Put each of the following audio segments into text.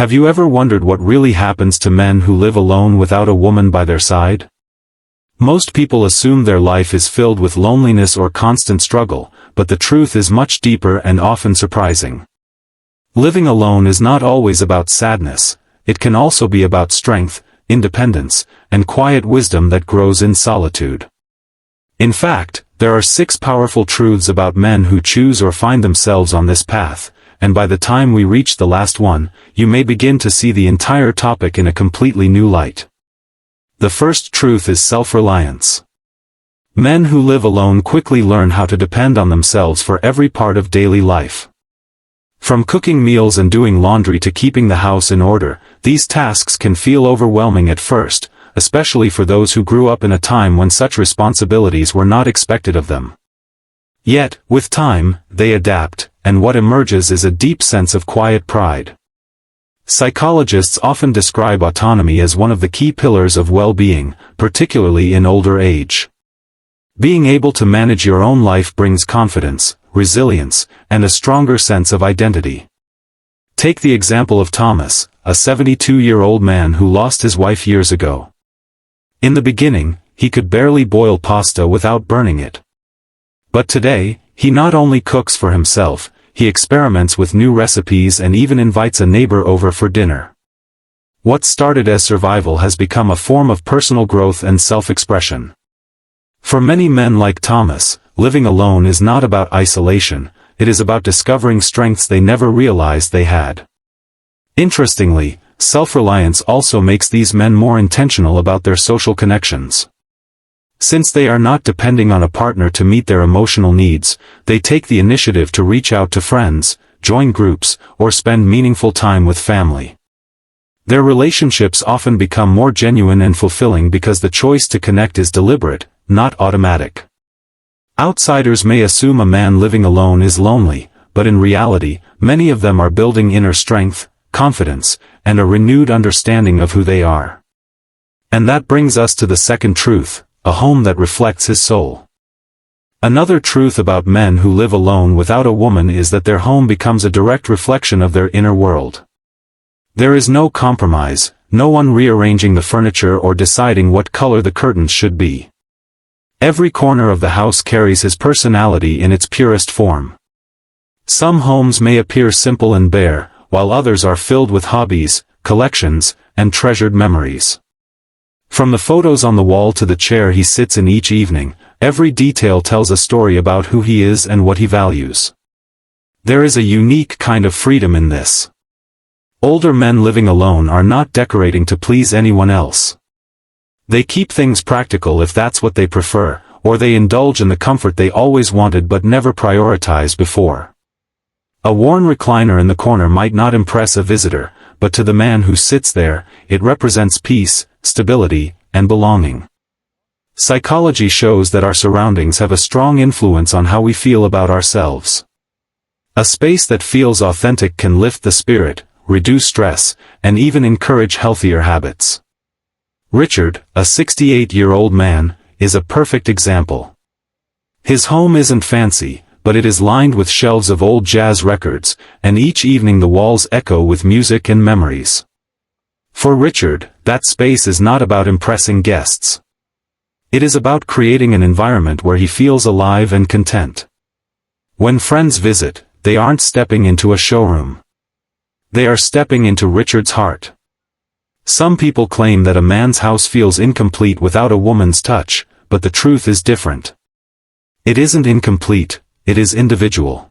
Have you ever wondered what really happens to men who live alone without a woman by their side? Most people assume their life is filled with loneliness or constant struggle, but the truth is much deeper and often surprising. Living alone is not always about sadness. It can also be about strength, independence, and quiet wisdom that grows in solitude. In fact, there are 6 powerful truths about men who choose or find themselves on this path, and by the time we reach the last one, you may begin to see the entire topic in a completely new light. The first truth is self-reliance. Men who live alone quickly learn how to depend on themselves for every part of daily life. From cooking meals and doing laundry to keeping the house in order, these tasks can feel overwhelming at first, especially for those who grew up in a time when such responsibilities were not expected of them. Yet, with time, they adapt, and what emerges is a deep sense of quiet pride. Psychologists often describe autonomy as one of the key pillars of well-being, particularly in older age. Being able to manage your own life brings confidence, resilience, and a stronger sense of identity. Take the example of Thomas, a 72-year-old man who lost his wife years ago. In the beginning, he could barely boil pasta without burning it. But today, he not only cooks for himself, he experiments with new recipes and even invites a neighbor over for dinner. What started as survival has become a form of personal growth and self-expression. For many men like Thomas, living alone is not about isolation, it is about discovering strengths they never realized they had. Interestingly, self-reliance also makes these men more intentional about their social connections. Since they are not depending on a partner to meet their emotional needs, they take the initiative to reach out to friends, join groups, or spend meaningful time with family. Their relationships often become more genuine and fulfilling because the choice to connect is deliberate, not automatic. Outsiders may assume a man living alone is lonely, but in reality, many of them are building inner strength, confidence, and a renewed understanding of who they are. And that brings us to the second truth: a home that reflects his soul. Another truth about men who live alone without a woman is that their home becomes a direct reflection of their inner world. There is no compromise, no one rearranging the furniture or deciding what color the curtains should be. Every corner of the house carries his personality in its purest form. Some homes may appear simple and bare, while others are filled with hobbies, collections, and treasured memories. From the photos on the wall to the chair he sits in each evening, every detail tells a story about who he is and what he values. There is a unique kind of freedom in this. Older men living alone are not decorating to please anyone else. They keep things practical if that's what they prefer, or they indulge in the comfort they always wanted but never prioritized before. A worn recliner in the corner might not impress a visitor, but to the man who sits there, it represents peace, stability, and belonging. Psychology shows that our surroundings have a strong influence on how we feel about ourselves. A space that feels authentic can lift the spirit, reduce stress, and even encourage healthier habits. Richard, a 68-year-old man, is a perfect example. His home isn't fancy, but it is lined with shelves of old jazz records, and each evening the walls echo with music and memories. For Richard, that space is not about impressing guests. It is about creating an environment where he feels alive and content. When friends visit, they aren't stepping into a showroom. They are stepping into Richard's heart. Some people claim that a man's house feels incomplete without a woman's touch, but the truth is different. It isn't incomplete, it is individual.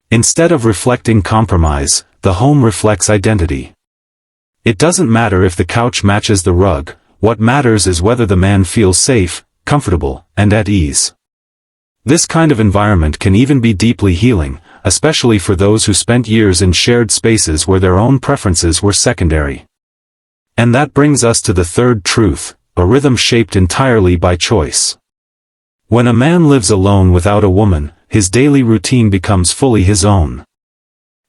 Instead of reflecting compromise, the home reflects identity. It doesn't matter if the couch matches the rug, what matters is whether the man feels safe, comfortable, and at ease. This kind of environment can even be deeply healing, especially for those who spent years in shared spaces where their own preferences were secondary. And that brings us to the third truth: a rhythm shaped entirely by choice. When a man lives alone without a woman, his daily routine becomes fully his own.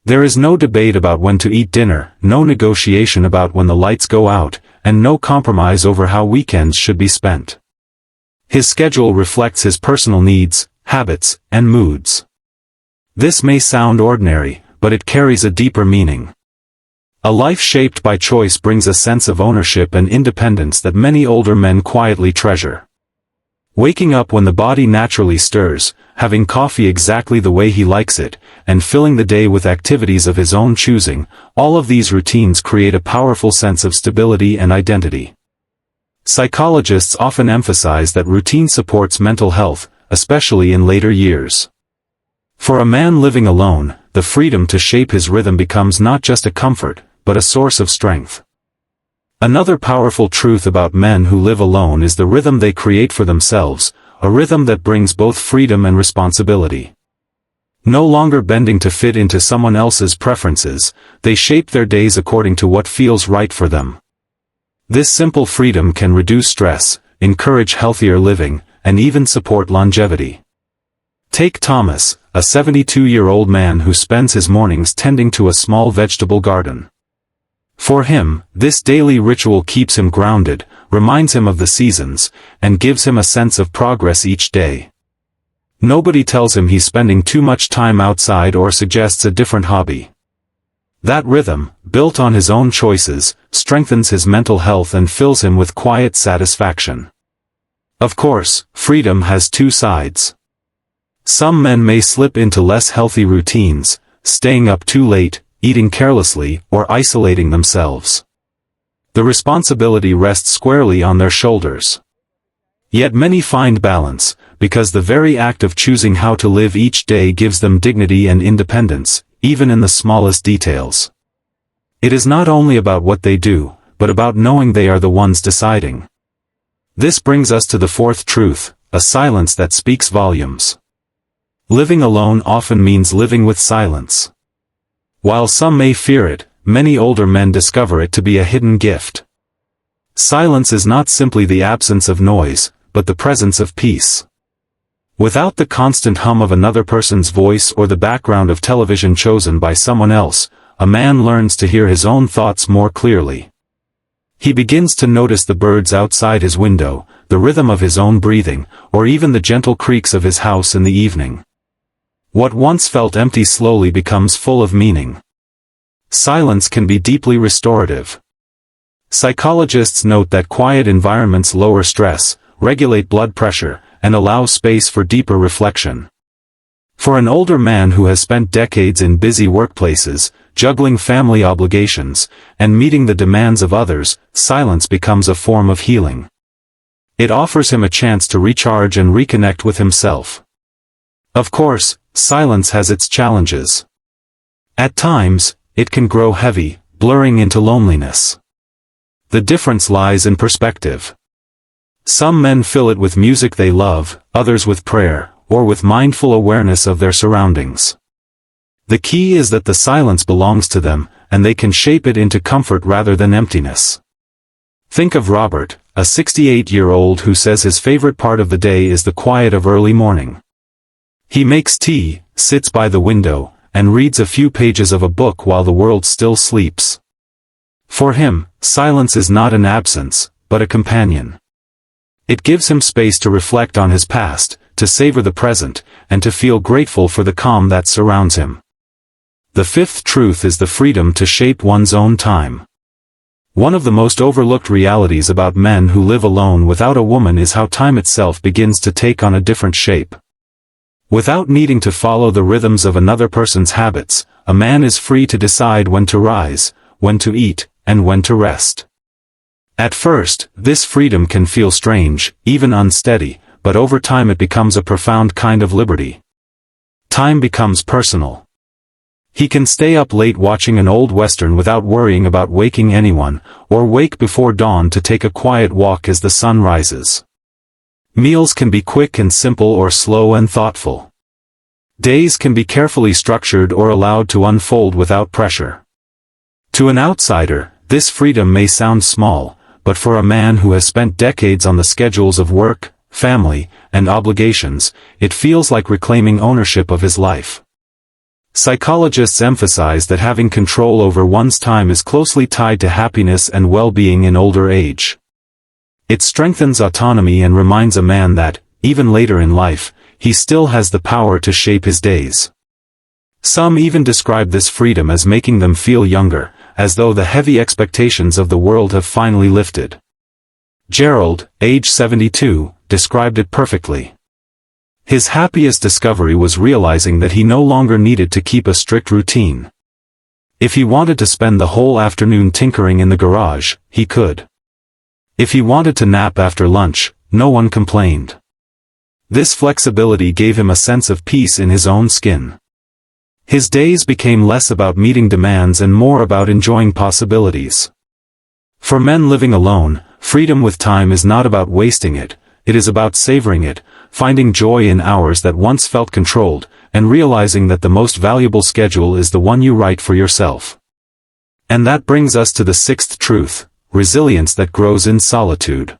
There is no debate about when to eat dinner, no negotiation about when the lights go out, and no compromise over how weekends should be spent. His schedule reflects his personal needs, habits, and moods. This may sound ordinary, but it carries a deeper meaning. A life shaped by choice brings a sense of ownership and independence that many older men quietly treasure. Waking up when the body naturally stirs, having coffee exactly the way he likes it, and filling the day with activities of his own choosing, all of these routines create a powerful sense of stability and identity. Psychologists often emphasize that routine supports mental health, especially in later years. For a man living alone, the freedom to shape his rhythm becomes not just a comfort, but a source of strength. Another powerful truth about men who live alone is the rhythm they create for themselves, a rhythm that brings both freedom and responsibility. No longer bending to fit into someone else's preferences, they shape their days according to what feels right for them. This simple freedom can reduce stress, encourage healthier living, and even support longevity. Take Thomas, a 72-year-old man who spends his mornings tending to a small vegetable garden. For him, this daily ritual keeps him grounded, reminds him of the seasons, and gives him a sense of progress each day. Nobody tells him he's spending too much time outside or suggests a different hobby. That rhythm, built on his own choices, strengthens his mental health and fills him with quiet satisfaction. Of course, freedom has two sides. Some men may slip into less healthy routines, staying up too late, eating carelessly, or isolating themselves. The responsibility rests squarely on their shoulders. Yet many find balance, because the very act of choosing how to live each day gives them dignity and independence, even in the smallest details. It is not only about what they do, but about knowing they are the ones deciding. This brings us to the fourth truth, a silence that speaks volumes. Living alone often means living with silence. While some may fear it, many older men discover it to be a hidden gift. Silence is not simply the absence of noise, but the presence of peace. Without the constant hum of another person's voice or the background of television chosen by someone else, a man learns to hear his own thoughts more clearly. He begins to notice the birds outside his window, the rhythm of his own breathing, or even the gentle creaks of his house in the evening. What once felt empty slowly becomes full of meaning. Silence can be deeply restorative. Psychologists note that quiet environments lower stress, regulate blood pressure, and allow space for deeper reflection. For an older man who has spent decades in busy workplaces, juggling family obligations, and meeting the demands of others, silence becomes a form of healing. It offers him a chance to recharge and reconnect with himself. Of course, silence has its challenges. At times, it can grow heavy, blurring into loneliness. The difference lies in perspective. Some men fill it with music they love, others with prayer, or with mindful awareness of their surroundings. The key is that the silence belongs to them, and they can shape it into comfort rather than emptiness. Think of Robert, a 68-year-old who says his favorite part of the day is the quiet of early morning. He makes tea, sits by the window, and reads a few pages of a book while the world still sleeps. For him, silence is not an absence, but a companion. It gives him space to reflect on his past, to savor the present, and to feel grateful for the calm that surrounds him. The fifth truth is the freedom to shape one's own time. One of the most overlooked realities about men who live alone without a woman is how time itself begins to take on a different shape. Without needing to follow the rhythms of another person's habits, a man is free to decide when to rise, when to eat, and when to rest. At first, this freedom can feel strange, even unsteady, but over time it becomes a profound kind of liberty. Time becomes personal. He can stay up late watching an old western without worrying about waking anyone, or wake before dawn to take a quiet walk as the sun rises. Meals can be quick and simple or slow and thoughtful. Days can be carefully structured or allowed to unfold without pressure. To an outsider, this freedom may sound small, but for a man who has spent decades on the schedules of work, family, and obligations, it feels like reclaiming ownership of his life. Psychologists emphasize that having control over one's time is closely tied to happiness and well-being in older age. It strengthens autonomy and reminds a man that, even later in life, he still has the power to shape his days. Some even describe this freedom as making them feel younger, as though the heavy expectations of the world have finally lifted. Gerald, age 72, described it perfectly. His happiest discovery was realizing that he no longer needed to keep a strict routine. If he wanted to spend the whole afternoon tinkering in the garage, he could. If he wanted to nap after lunch, no one complained. This flexibility gave him a sense of peace in his own skin. His days became less about meeting demands and more about enjoying possibilities. For men living alone, freedom with time is not about wasting it, it is about savoring it, finding joy in hours that once felt controlled, and realizing that the most valuable schedule is the one you write for yourself. And that brings us to the sixth truth: resilience that grows in solitude.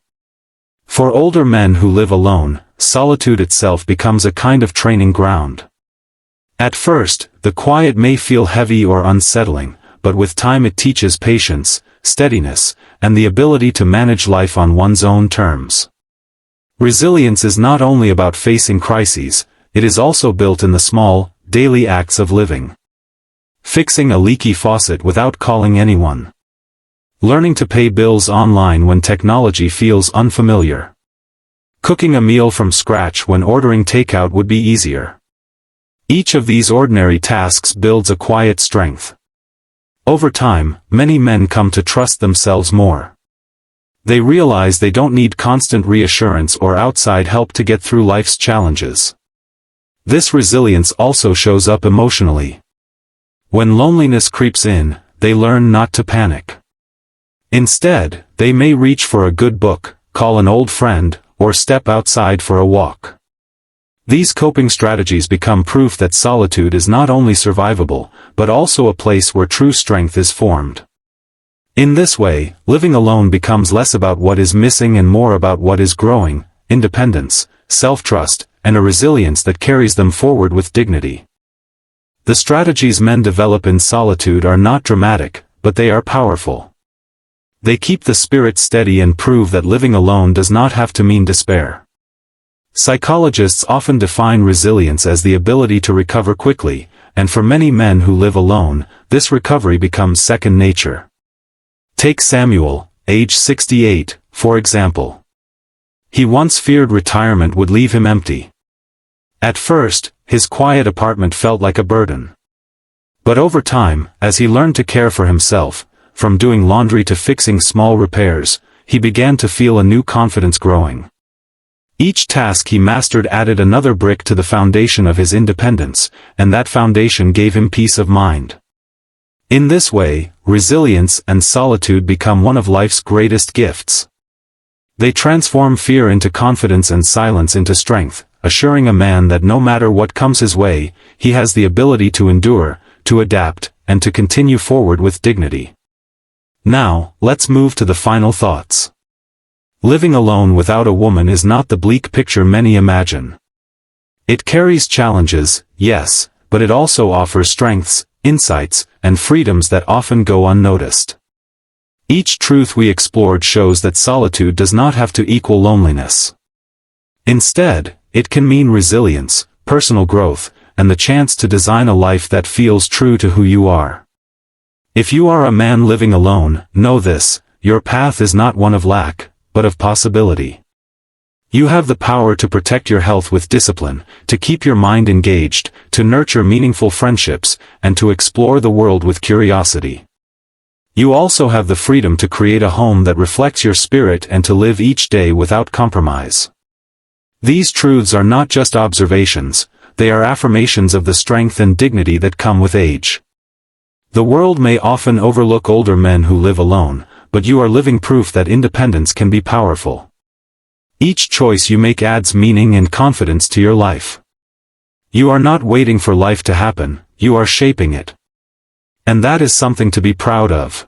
For older men who live alone, solitude itself becomes a kind of training ground. At first, the quiet may feel heavy or unsettling, but with time it teaches patience, steadiness, and the ability to manage life on one's own terms. Resilience is not only about facing crises, it is also built in the small, daily acts of living. Fixing a leaky faucet without calling anyone. Learning to pay bills online when technology feels unfamiliar. Cooking a meal from scratch when ordering takeout would be easier. Each of these ordinary tasks builds a quiet strength. Over time, many men come to trust themselves more. They realize they don't need constant reassurance or outside help to get through life's challenges. This resilience also shows up emotionally. When loneliness creeps in, they learn not to panic. Instead, they may reach for a good book, call an old friend, or step outside for a walk. These coping strategies become proof that solitude is not only survivable, but also a place where true strength is formed. In this way, living alone becomes less about what is missing and more about what is growing: independence, self-trust, and a resilience that carries them forward with dignity. The strategies men develop in solitude are not dramatic, but they are powerful. They keep the spirit steady and prove that living alone does not have to mean despair. Psychologists often define resilience as the ability to recover quickly, and for many men who live alone, this recovery becomes second nature. Take Samuel, age 68, for example. He once feared retirement would leave him empty. At first, his quiet apartment felt like a burden. But over time, as he learned to care for himself, from doing laundry to fixing small repairs, he began to feel a new confidence growing. Each task he mastered added another brick to the foundation of his independence, and that foundation gave him peace of mind. In this way, resilience and solitude become one of life's greatest gifts. They transform fear into confidence and silence into strength, assuring a man that no matter what comes his way, he has the ability to endure, to adapt, and to continue forward with dignity. Now, let's move to the final thoughts. Living alone without a woman is not the bleak picture many imagine. It carries challenges, yes, but it also offers strengths, insights, and freedoms that often go unnoticed. Each truth we explored shows that solitude does not have to equal loneliness. Instead, it can mean resilience, personal growth, and the chance to design a life that feels true to who you are. If you are a man living alone, know this: your path is not one of lack, but of possibility. You have the power to protect your health with discipline, to keep your mind engaged, to nurture meaningful friendships, and to explore the world with curiosity. You also have the freedom to create a home that reflects your spirit and to live each day without compromise. These truths are not just observations, they are affirmations of the strength and dignity that come with age. The world may often overlook older men who live alone, but you are living proof that independence can be powerful. Each choice you make adds meaning and confidence to your life. You are not waiting for life to happen, you are shaping it. And that is something to be proud of.